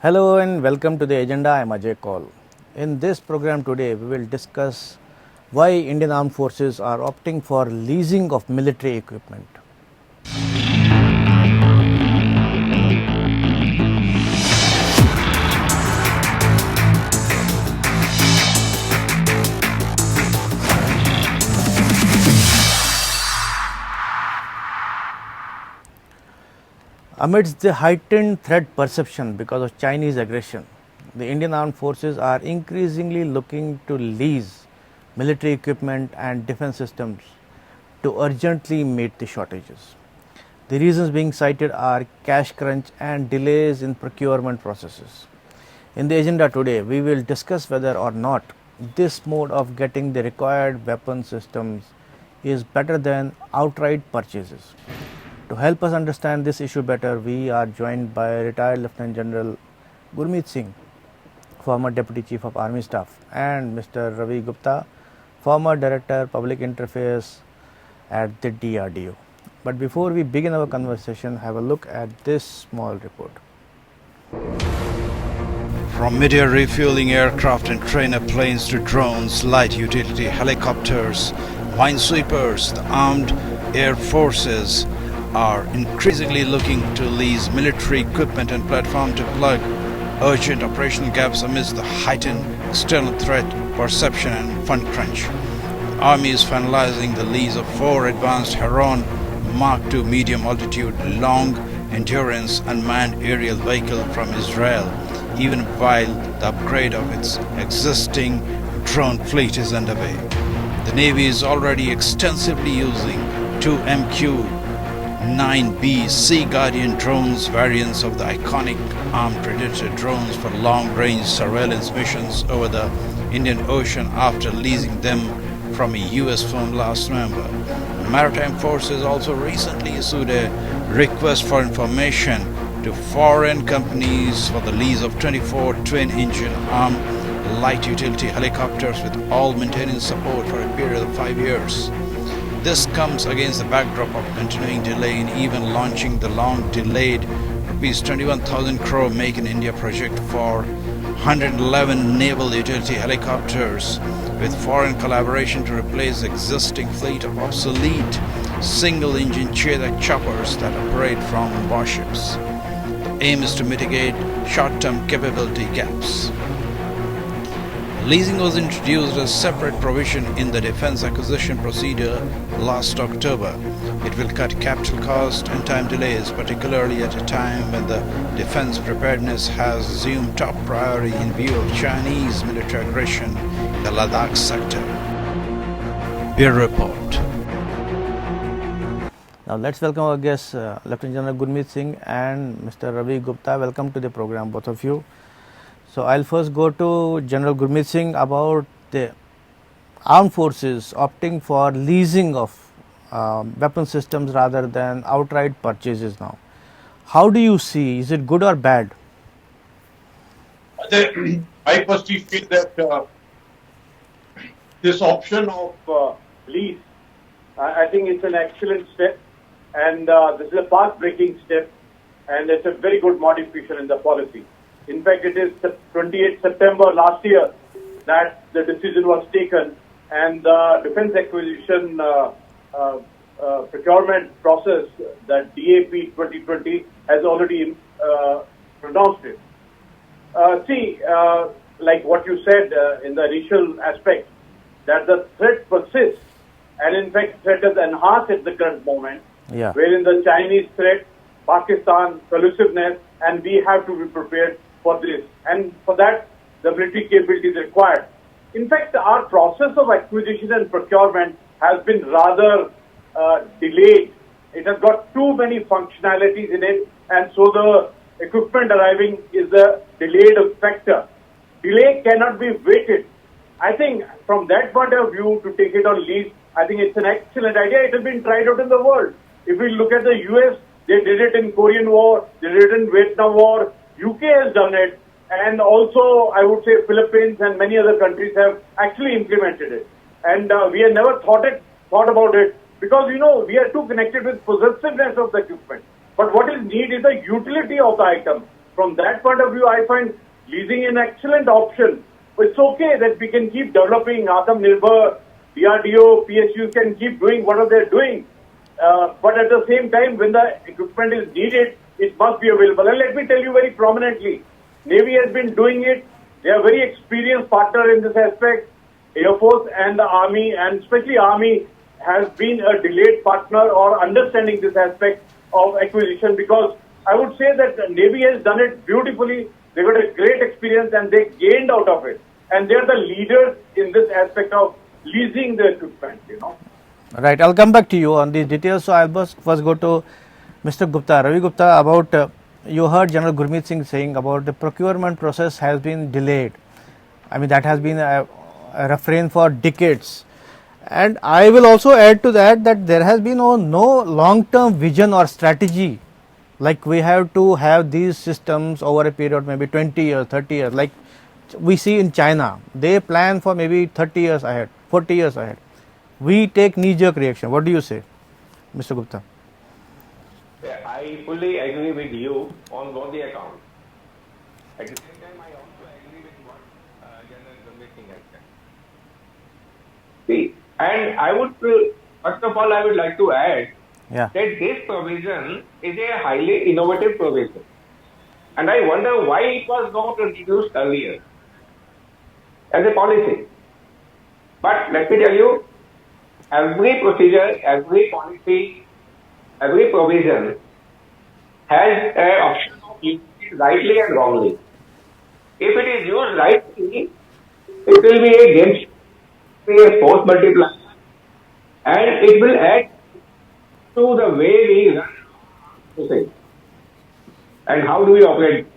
Hello and welcome to the agenda. I am Ajay Kaul. In this program today, we will discuss why Indian Armed Forces are opting for leasing of military equipment. Amidst the heightened threat perception because of Chinese aggression, the Indian Armed Forces are increasingly looking to lease military equipment and defense systems to urgently meet the shortages. The reasons being cited are cash crunch and delays in procurement processes. In the agenda today, we will discuss whether or not this mode of getting the required weapon systems is better than outright purchases. To help us understand this issue better, we are joined by retired Lieutenant General Gurmeet Singh, former Deputy Chief of Army Staff, and Mr. Ravi Gupta, former Director Public Interface at the DRDO. But before we begin our conversation, have a look at this small report. From mid-air refueling aircraft and trainer planes to drones, light utility helicopters, minesweepers, the armed air forces are increasingly looking to lease military equipment and platform to plug urgent operational gaps amidst the heightened external threat perception and fund crunch. The Army is finalizing the lease of 4 advanced Heron Mark II medium altitude, long endurance unmanned aerial vehicle from Israel, even while the upgrade of its existing drone fleet is underway. The Navy is already extensively using 2 MQ-9B Sea Guardian drones, variants of the iconic armed Predator drones for long-range surveillance missions over the Indian Ocean after leasing them from a US firm last November. The Maritime Forces also recently issued a request for information to foreign companies for the lease of 24 twin-engine armed light utility helicopters with all maintenance support for a period of 5 years. This comes against the backdrop of continuing delay in even launching the long-delayed Rs 21,000 crore Make in India project for 111 naval utility helicopters with foreign collaboration to replace the existing fleet of obsolete single-engine Chetak choppers that operate from warships. The aim is to mitigate short-term capability gaps. Leasing was introduced as separate provision in the defense acquisition procedure last October. It will cut capital cost and time delays, particularly at a time when the defense preparedness has assumed top priority in view of Chinese military aggression in the Ladakh sector. Bureau Report. Now let's welcome our guests, Lieutenant General Gurmeet Singh and Mr. Ravi Gupta. Welcome to the program, both of you. So I'll first go to General Gurmeet Singh about the armed forces opting for leasing of weapon systems rather than outright purchases now. How do you see? Is it good or bad? I personally feel that this option of lease, I think it's an excellent step, and this is a path-breaking step, and it's a very good modification in the policy. In fact, it is 28 September last year that the decision was taken, and the defense acquisition procurement process, that DAP 2020, has already pronounced it. Like what you said in the initial aspect, that the threat persists, and in fact, threat is enhanced at the current moment, wherein the Chinese threat, Pakistan, collusiveness, and we have to be prepared for this, and for that the military capability is required. In fact, our process of acquisition and procurement has been rather delayed. It has got too many functionalities in it, and so the equipment arriving is a delayed factor. Delay cannot be waited. I think from that point of view, to take it on lease, I think it's an excellent idea. It has been tried out in the world. If we look at the US, they did it in Korean War, they did it in Vietnam War, UK has done it, and also I would say Philippines and many other countries have actually implemented it. And we have never thought about it because, we are too connected with possessiveness of the equipment. But what is needed is the utility of the item. from that point of view, I find leasing an excellent option. It's okay that we can keep developing Atmanirbhar, DRDO, PSUs can keep doing what they're doing. But at the same time, when the equipment is needed, it must be available. And let me tell you very prominently, Navy has been doing it. They are very experienced partner in this aspect. Air Force and the Army, and especially Army, has been a delayed partner or understanding this aspect of acquisition, because I would say that the Navy has done it beautifully. They got a great experience and they gained out of it. And they are the leaders in this aspect of leasing the equipment, Right. I'll come back to you on these details. So I'll first go to Mr. Gupta. Ravi Gupta, about you heard General Gurmeet Singh saying about the procurement process has been delayed. I mean, that has been a refrain for decades. And I will also add to that there has been no long-term vision or strategy. Like we have to have these systems over a period maybe 20 years, 30 years. Like we see in China, they plan for maybe 30 years ahead, 40 years ahead. We take knee-jerk reaction. What do you say, Mr. Gupta? I fully agree with you on both the accounts. At the same time, I also agree with what General Gurmeet Singh has said. See, and I would, first of all, I would like to add that this provision is a highly innovative provision. And I wonder why it was not introduced earlier as a policy. But let me tell you, every procedure, every policy, every provision has an option of using it rightly and wrongly. If it is used rightly, it will be a game changer, a force multiplier, and it will add to the way we run things. And how do we operate?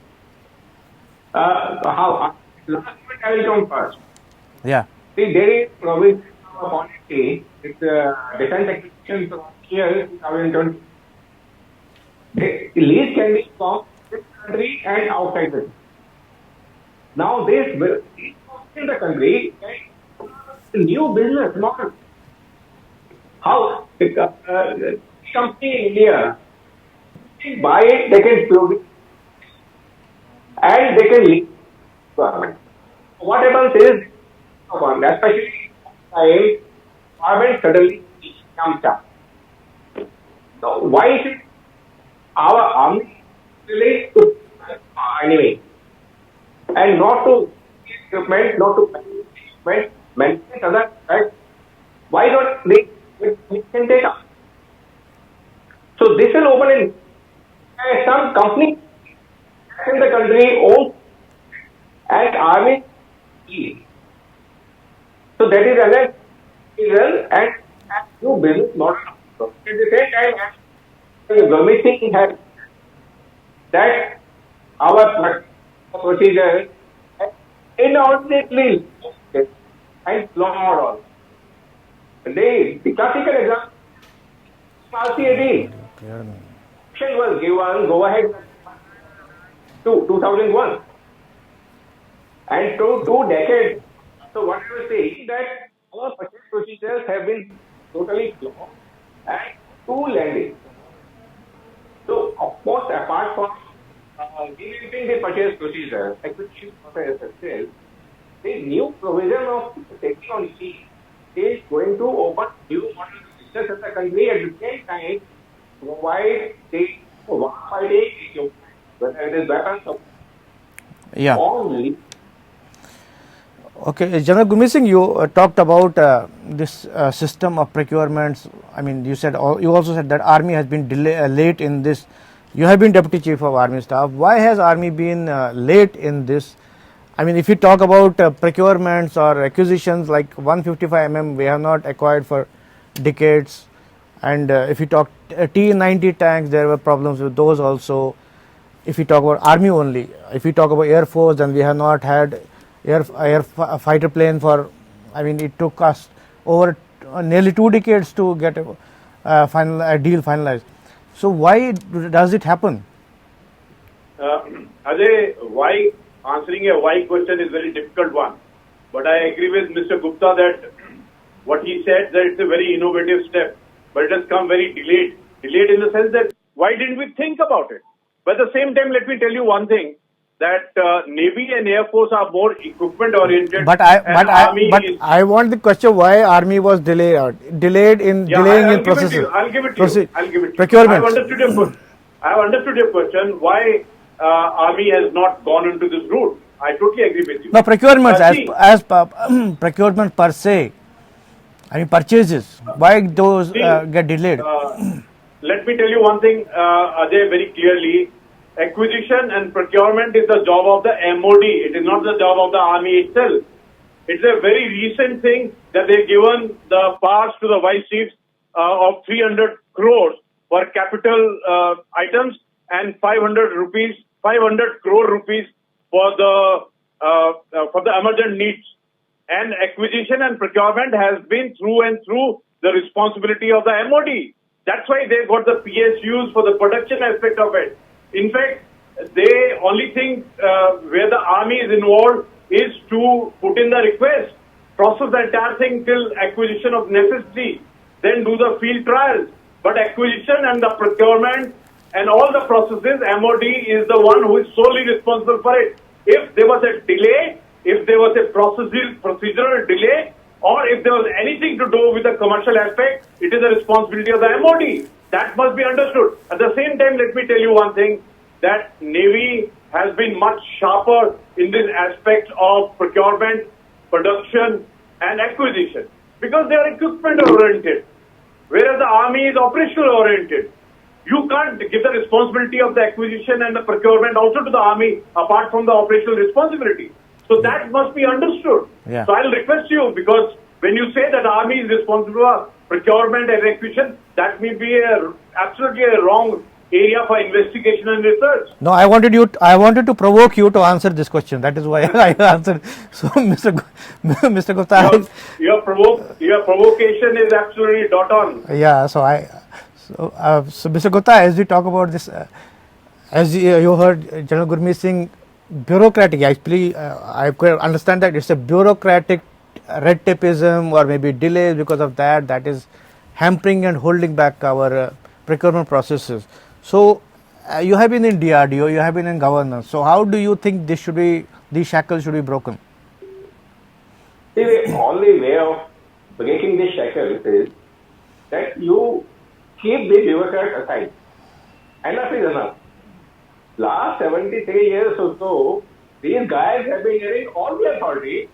Last point I will come first. Yeah. See, there is provision of a policy, it's defense acquisition year 2020. The lease can be from this country and outside the country. Now, this will in the country new business model. How the company in India buy it, they can produce and they can lease. What happens is, especially time, government suddenly comes up. So why should our army relate to anyway, and not to equipment, not to equipment, maintenance other, right? Why not they can take up? So this will open in some company in the country own and army. So that is another reason and new business model. At the same time, Gurmeet Singh has that our procedure inordinately and flawed also. The classical example, RCAD. Was given go ahead to 2001 and to 2 decades. So what I was saying that our purchase procedures have been totally flawed and too lengthy. So of course, apart from reviewing the purchase procedure, acquisition process itself, the new provision of technology is going to open new models of business in the country at the same time provide the fighting, whether it is weapons or only. Okay, General Gurmeet Singh, you talked about this system of procurements. I mean, you also said that Army has been late in this. You have been Deputy Chief of Army Staff. Why has Army been late in this? I mean, if you talk about procurements or acquisitions like 155 mm, we have not acquired for decades. And if you talk T-90 tanks, there were problems with those also. If you talk about Army only, if you talk about Air Force, then we have not had air fighter plane for, I mean, it took us over nearly 2 decades to get a deal finalized. So why does it happen? Ajay, why? Answering a why question is very difficult one. But I agree with Mr. Gupta that what he said, that it's a very innovative step, but it has come very delayed. Delayed in the sense that why didn't we think about it? But at the same time, let me tell you one thing, that Navy and Air Force are more equipment oriented. But I want the question why Army was delayed in processes. I'll give it to you. Procurement. I have understood your question. Why Army has not gone into this route? I totally agree with you. No, procurement as procurement per se. I mean purchases. Why those get delayed? Let me tell you one thing, Ajay, very clearly. Acquisition and procurement is the job of the MOD. It is not the job of the Army itself. It's a very recent thing that they've given the powers to the vice chiefs of 300 crores for capital items and 500 crore rupees for the emergent needs. And acquisition and procurement has been through and through the responsibility of the MOD. That's why they got the PSUs for the production aspect of it. In fact, they only think where the Army is involved is to put in the request, process the entire thing till acquisition of necessity, then do the field trials. But acquisition and the procurement and all the processes, MOD is the one who is solely responsible for it. If there was a delay, if there was a procedural delay, or if there was anything to do with the commercial aspect, it is the responsibility of the MOD. That must be understood. At the same time, let me tell you one thing, that Navy has been much sharper in this aspect of procurement, production and acquisition, because they are equipment oriented, whereas the Army is operational oriented. You can't give the responsibility of the acquisition and the procurement also to the Army apart from the operational responsibility. So that must be understood. Yeah. So I'll request you, because when you say that Army is responsible for procurement and acquisition, that may be absolutely a wrong area for investigation and research. No, I wanted to provoke you to answer this question. That is why I answered. So, Mr. Gupta, your provocation is absolutely dot on. Yeah. So Mr. Gupta, as we talk about this, as you heard General Gurmeet Singh, bureaucratic. Actually, I could understand that it's a bureaucratic red tapeism or maybe delays because of that is hampering and holding back our procurement processes. So you have been in DRDO, you have been in governance. So how do you think these shackles should be broken? See, the only way of breaking this shackles is that you keep the bureaucrat aside. Enough is enough. Last 73 years or so, these guys have been getting all the authority,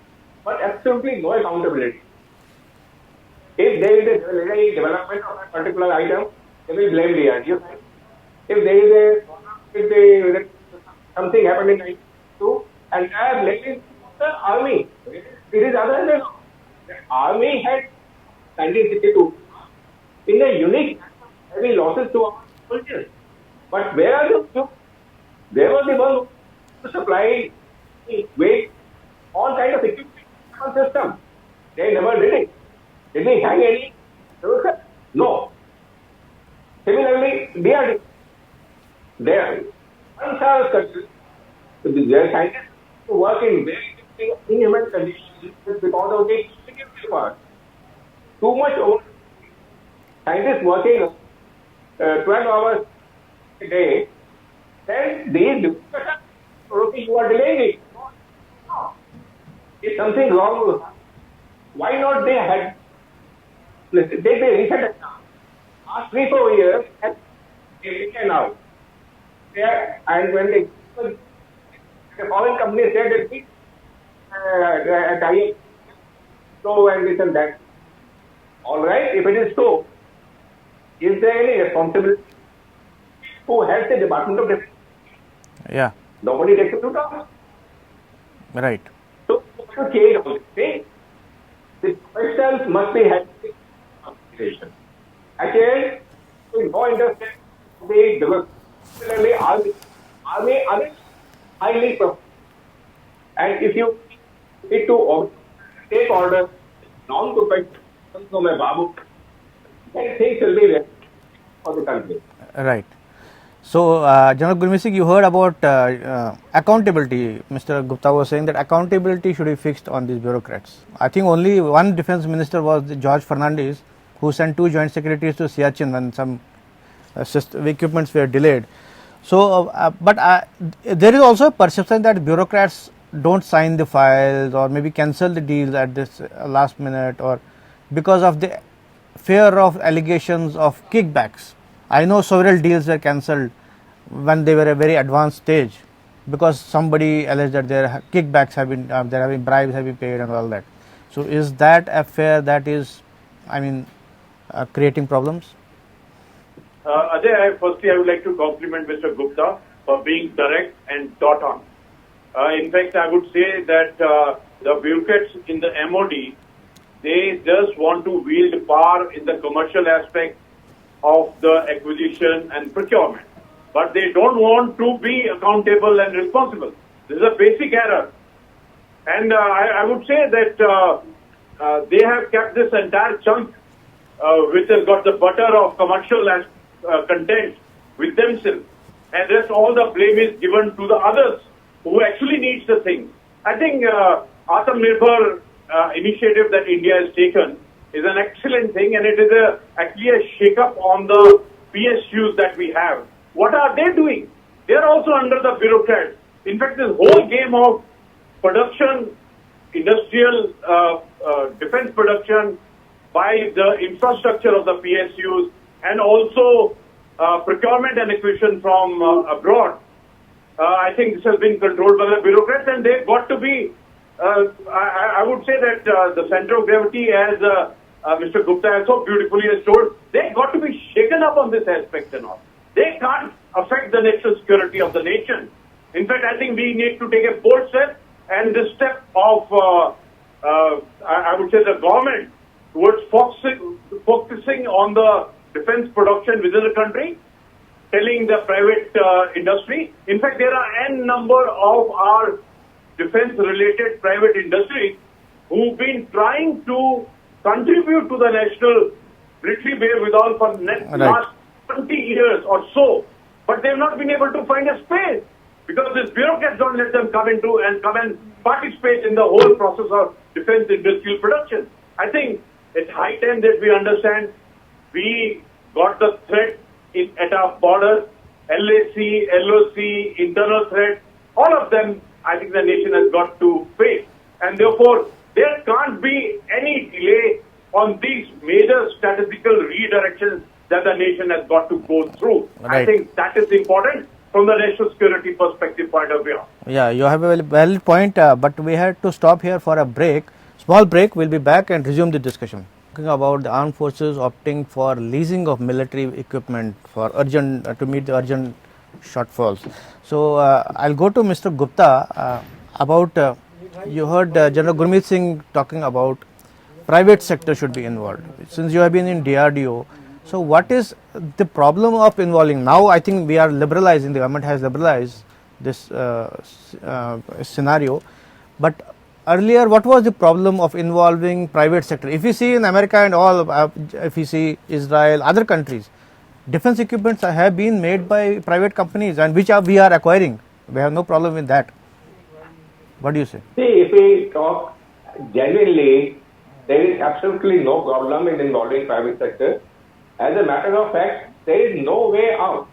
but absolutely no accountability. If there is a delay development of a particular item, they will blame the DRDO. If there is something happened in 1992, and they are blaming the Army. It is other than the Army had 1962 in a unique heavy losses to our soldiers. But where are the? They were the one who supply weight, all kind of equipment system. They never did it. Did they hang any? No. Similarly, DRDO. Their funds are countries. Their scientists who work in very inhuman conditions because of the security part. Too much over. Scientists working 12 hours a day. Then these discussions, you are delaying it. No. Is something wrong? Why not they had? Take the recent example. Last 3-4 years, they taken out. And when the foreign company said that we tie so and this and that. All right, if it is so, is there any responsibility? Who has the Department of Defense? Yeah. Nobody takes it to task. Right. So, to change all this, the professionals must be having consideration. Again, in no interest, they develop. Similarly, Army are highly professional. And if you need to take orders, non-professional, then things will be there for the country. Right. So, General Gurmeet Singh, you heard about accountability. Mr. Gupta was saying that accountability should be fixed on these bureaucrats. I think only one defense minister was George Fernandes, who sent 2 joint secretaries to Siachen when some equipments were delayed. So, there is also a perception that bureaucrats don't sign the files or maybe cancel the deals at this last minute, or because of the fear of allegations of kickbacks. I know several deals were cancelled when they were a very advanced stage because somebody alleged that their kickbacks have been, there have been bribes have been paid and all that. So, is that a fear that is, creating problems? Ajay, firstly, I would like to compliment Mr. Gupta for being direct and dot on. In fact, I would say that the bureaucrats in the MOD, they just want to wield power in the commercial aspect of the acquisition and procurement. But they don't want to be accountable and responsible. This is a basic error. And I would say that they have kept this entire chunk, which has got the butter of commercial content with themselves. And rest all the blame is given to the others who actually needs the thing. I think Atmanirbhar initiative that India has taken is an excellent thing, and it is actually a shake-up on the PSUs that we have. What are they doing? They are also under the bureaucrats. In fact, this whole game of production, industrial defense production by the infrastructure of the PSUs, and also procurement and acquisition from abroad, I think this has been controlled by the bureaucrats, and they've got to be, I would say that the center of gravity, as Mr. Gupta has so beautifully has told, they've got to be shaken up on this aspect and all. They can't affect the national security of the nation. In fact, I think we need to take a bold step, and this step of, I would say, the government towards focusing on the defense production within the country, telling the private industry. In fact, there are n number of our defense-related private industries who've been trying to contribute to the national military wherewithal for the last 20 years or so, but they've not been able to find a space because these bureaucrats don't let them come and participate in the whole process of defense industrial production. I think it's high time that we understand we got the threat at our borders, LAC, LOC, internal threat, all of them I think the nation has got to face. And therefore, there can't be any delay on these major statistical redirections that the nation has got to go through. Right. I think that is important from the national security perspective point of view. Yeah, you have a valid point, but we had to stop here for a break. Small break, we'll be back and resume the discussion. Talking about the armed forces opting for leasing of military equipment for urgent to meet the urgent shortfalls. So I'll go to Mr. Gupta about you heard General Gurmeet Singh talking about private sector should be involved. Since you have been in DRDO, so what is the problem of involving? Now I think we are liberalizing, the government has liberalized this scenario, but earlier what was the problem of involving private sector? If you see in America and all, if you see Israel, other countries, defense equipments have been made by private companies, and which we are acquiring. We have no problem with that. What do you say? See, if we talk genuinely, there is absolutely no problem in involving private sector. As a matter of fact, there is no way out.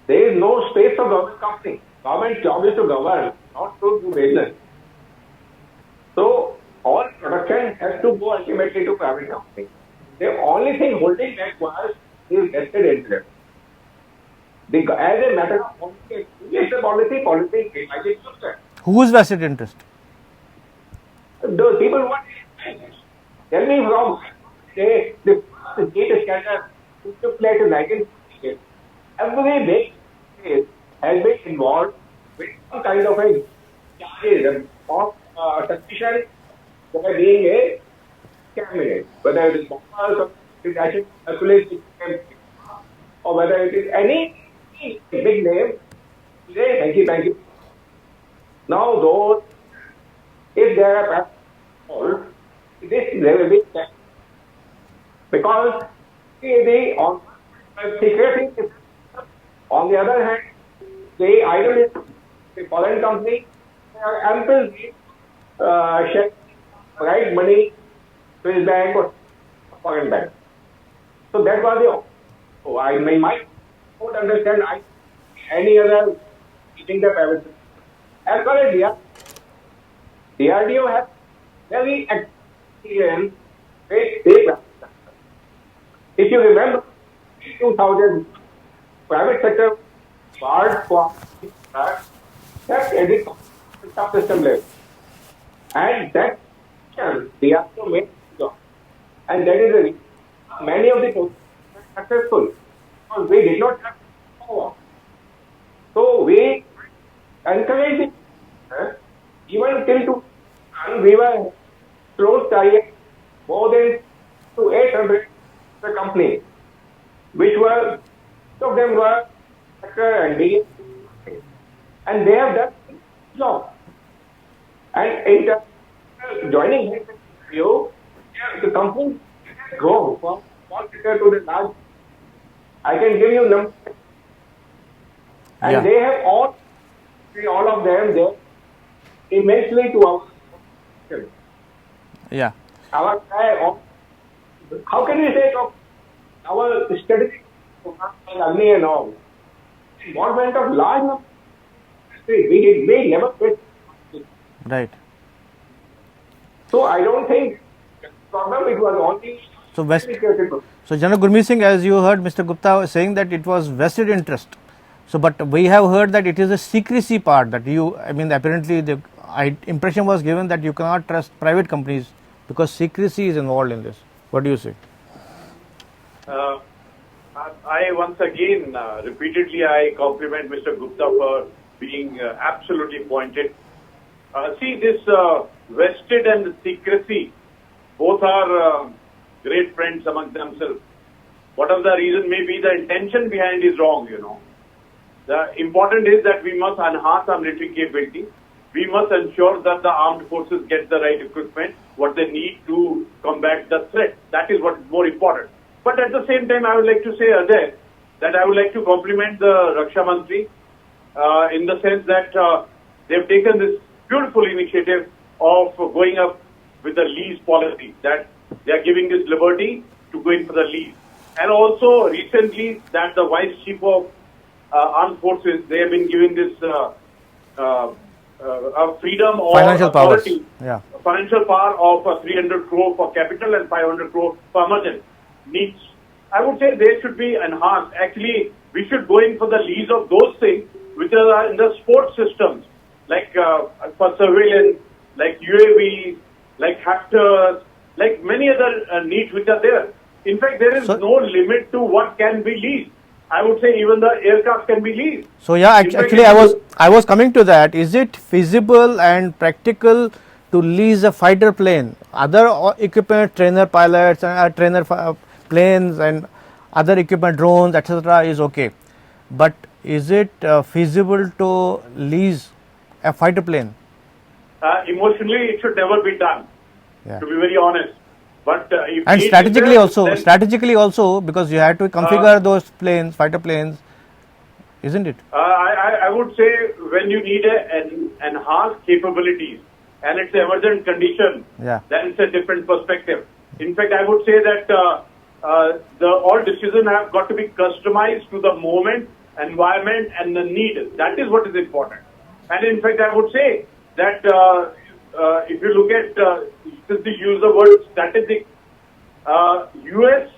There is no space for government company. Government's job is to govern, not to do business. So, all production has to go ultimately to private company. The only thing holding back was his vested interest. As a matter of policy, it's a policy is whose vested interest? The people want it. Tell me from the data scanner took place in 1968. Every big state has been involved with some kind of a charges of suspicion by being a candidate, whether it is bombers or it is actually calculated, or whether it is any big name, thank you. Now, those, if there are people, this is a big thing. Because on secrecy, on the other hand, they either the foreign company have ample right money to his bank or foreign bank. So that was the. So I might not understand. any other in the private sector. As far as DRDO has very experience with the if you remember, in 2000, private sector barred for that edit subsystem level. And that DRDO made job. And that is the reason many of the programs were successful. Because we did not have power. So we encouraged it. Even till we were close target more than to 800 the companies, which were some of them were sector and DA, and they have done job. And in terms of joining you, the company grow from small sector to the large. I can give you numbers, and they have all of them there immensely to our system. Yeah. Our how can we say of our strategic Agni and all? Involvement of large number we never fit. Right. So I don't think the problem it was only So General Gurmeet Singh, as you heard Mr. Gupta saying that it was vested interest. So but we have heard that it is a secrecy part that apparently the impression was given that you cannot trust private companies because secrecy is involved in this. What do you say? I once again, repeatedly, I compliment Mr. Gupta for being absolutely pointed. See, this vested and secrecy, both are great friends among themselves. Whatever the reason may be, the intention behind is wrong, The important is that we must enhance our military capability. We must ensure that the armed forces get the right equipment, what they need to combat the threat. That is what is more important. But at the same time, I would like to say, Ajay, that I would like to compliment the Raksha Mantri in the sense that they've taken this beautiful initiative of going up with the lease policy, that they are giving this liberty to go in for the lease. And also recently that the Vice Chief of Armed Forces, they have been giving this freedom or financial authority, powers. Financial power of 300 crore for capital and 500 crore for emergent needs. I would say they should be enhanced. Actually, we should go in for the lease of those things which are in the sports systems, like for surveillance, like UAVs, like hackers, like many other needs which are there. In fact, there is no limit to what can be leased. I would say even the aircraft can be leased. So actually I was coming to that. Is it feasible and practical to lease a fighter plane, other equipment, trainer pilots and trainer planes and other equipment, drones, etc. is okay, but is it feasible to lease a fighter plane? Emotionally, it should never be done. To be very honest. But and strategically also, because you have to configure those planes, fighter planes, isn't it? I would say when you need an enhanced capabilities and it's an emergent condition, then it's a different perspective. In fact, I would say that all decisions have got to be customized to the moment, environment, and the need. That is what is important. And in fact, I would say that if you look at, since you use the word strategic, US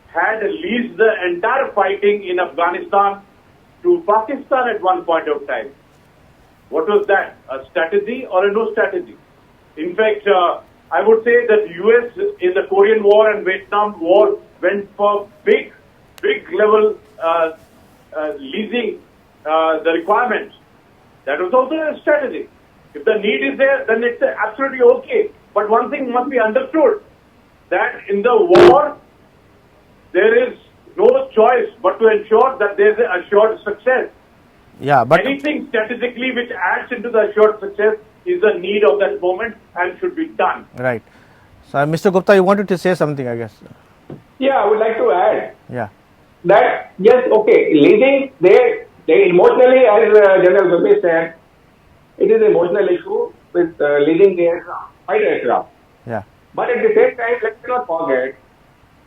had leased the entire fighting in Afghanistan to Pakistan at one point of time. What was that? A strategy or a no strategy? In fact, I would say that US in the Korean War and Vietnam War went for big level leasing the requirements. That was also a strategy. If the need is there, then it's absolutely okay. But one thing must be understood, that in the war, there is no choice but to ensure that there is an assured success. But anything strategically which adds into the assured success is the need of that moment and should be done. Right. So, Mr. Gupta, you wanted to say something, I guess. Yeah, I would like to add. That, yes, okay, leasing, they emotionally, as General Gupta said, it is an emotional issue with leasing the fighter aircraft. But at the same time, let's not forget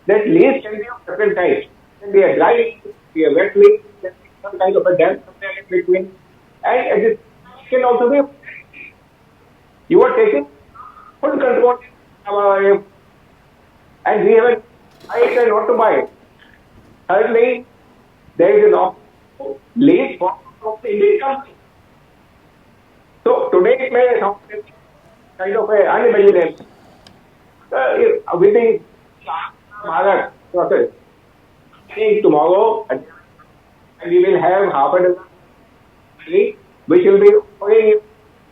that lease can be of different types. It can be a dry lease, it can be a wet lease, it can be some kind of a damp between, and this can also be, you are taking full control, and we have a right and not to buy it. Thirdly, there is an option lease for the Indian company. So today it may sound kind of unimaginable. With the Bharat process, I think tomorrow and we will have half a dozen which will be doing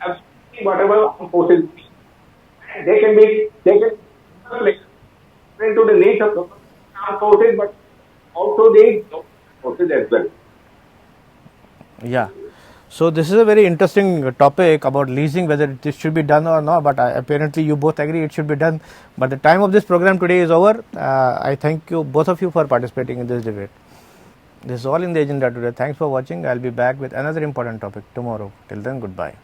absolutely whatever forces. They can play into the needs of the armed forces, but also the forces as well. Yeah. So this is a very interesting topic about leasing, whether this should be done or not, but apparently you both agree it should be done. But the time of this program today is over. I thank you, both of you, for participating in this debate. This is all in the agenda today. Thanks for watching. I'll be back with another important topic tomorrow. Till then, goodbye.